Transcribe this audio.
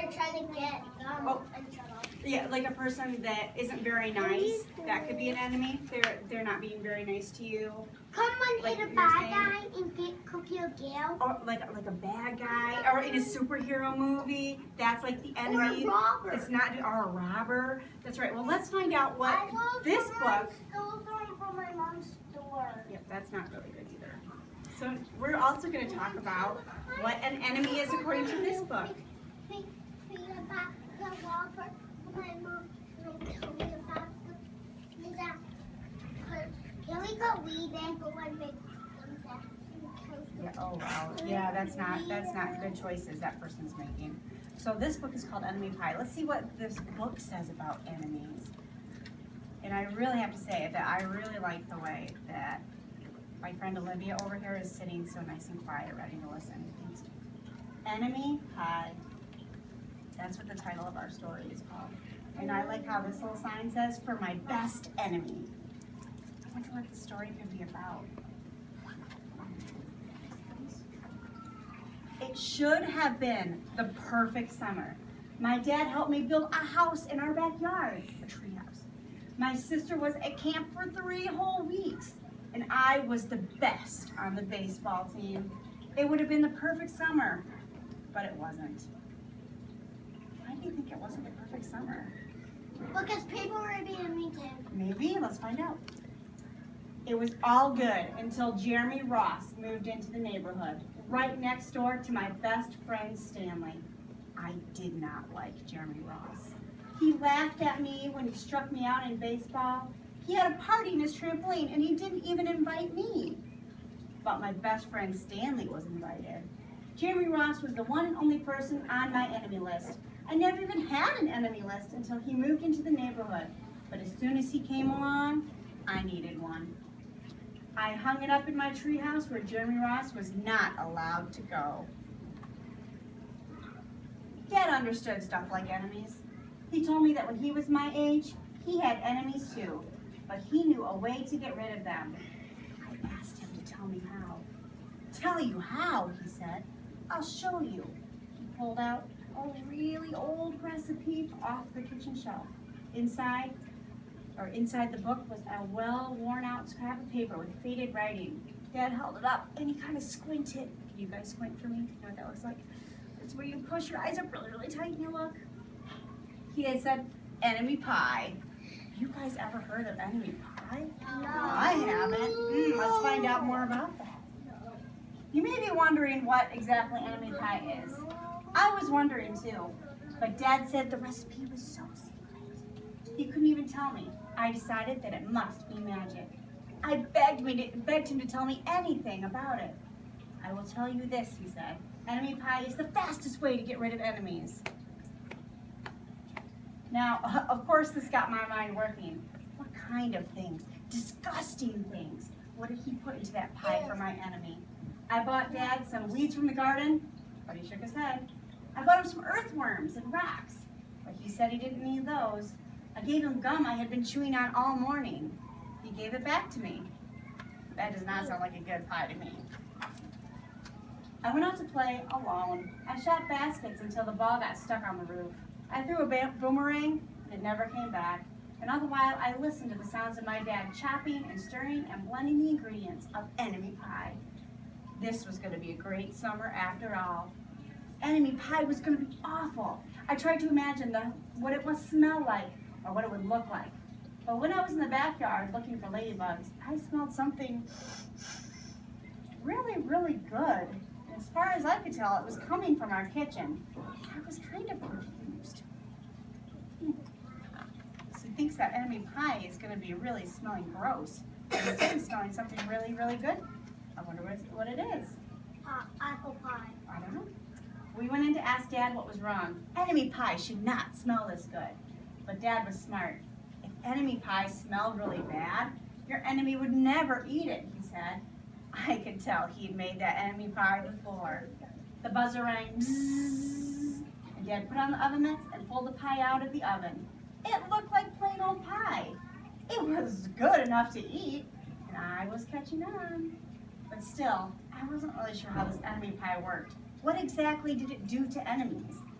they're trying to get in trouble. Yeah, like a person that isn't very nice. That could be an enemy. They're not being very nice to you. Someone Like in a you're bad saying? guy and get Cookie or Gail. Or like a bad guy, or in a superhero movie. That's like the enemy. Or a robber. It's not, or a robber. That's right. Well, let's find out what I love this book. stole some from my mom's store. Yep, that's not really good either. So we're also going to talk about what an enemy is according to this book. Can we go weed and go and make Yeah, oh wow. Yeah, that's not good choices that person's making. So this book is called Enemy Pie. Let's see what this book says about enemies. And I really have to say that I really like the way that my friend Olivia over here is sitting so nice and quiet, ready to listen. Enemy Pie. That's what the title of our story is called. And I like how this little sign says, "For my best enemy." I wonder what the story could be about. It should have been the perfect summer. My dad helped me build a house in our backyard, a tree house. My sister was at camp for 3 whole weeks, and I was the best on the baseball team. It would have been the perfect summer, but it wasn't. Why do you think it wasn't the perfect summer? because people were being mean to him. Maybe, let's find out. It was all good until Jeremy Ross moved into the neighborhood, right next door to my best friend Stanley. I did not like Jeremy Ross. He laughed at me when he struck me out in baseball. He had a party in his trampoline and he didn't even invite me. But my best friend Stanley was invited. Jeremy Ross was the one and only person on my enemy list. I never even had an enemy list until he moved into the neighborhood. But as soon as he came along, I needed one. I hung it up in my treehouse where Jeremy Ross was not allowed to go. Dad understood stuff like enemies. He told me that when he was my age, he had enemies too, but he knew a way to get rid of them. I asked him to tell me how. Tell you how, he said. I'll show you. He pulled out a really old recipe off the kitchen shelf. Inside the book was a well-worn-out scrap of paper with faded writing. Dad held it up and he kind of squinted. Can you guys squint for me? You know what that looks like? It's where you push your eyes up really, really tight and you look. He had said, enemy pie. You guys ever heard of enemy pie? No. I haven't. Let's find out more about that. You may be wondering what exactly enemy pie is. I was wondering too, but Dad said the recipe was so secret. He couldn't even tell me. I decided that it must be magic. I begged him to tell me anything about it. I will tell you this, he said. Enemy pie is the fastest way to get rid of enemies. Now, of course, this got my mind working. What kind of things? Disgusting things. What did he put into that pie for my enemy? I bought Dad some weeds from the garden, but he shook his head. I bought him some earthworms and rocks, but he said he didn't need those. I gave him gum I had been chewing on all morning. He gave it back to me. That does not sound like a good pie to me. I went out to play alone. I shot baskets until the ball got stuck on the roof. I threw a boomerang and it never came back. And all the while I listened to the sounds of my dad chopping and stirring and blending the ingredients of enemy pie. This was going to be a great summer after all. Enemy pie was going to be awful. I tried to imagine what it must smell like or what it would look like. But when I was in the backyard looking for ladybugs, I smelled something really, really good. As far as I could tell, it was coming from our kitchen. I was kind of confused. So he thinks that enemy pie is going to be really smelling gross. But instead of smelling something really, really good, I wonder what it is. Apple pie. I don't know. We went in to ask Dad what was wrong. Enemy pie should not smell this good. But Dad was smart. If enemy pie smelled really bad, your enemy would never eat it, he said. I could tell he'd made that enemy pie before. The buzzer rang, bzzz, and Dad put on the oven mitts and pulled the pie out of the oven. It looked like plain old pie. It was good enough to eat, and I was catching on. But still, I wasn't really sure how this enemy pie worked. What exactly did it do to enemies?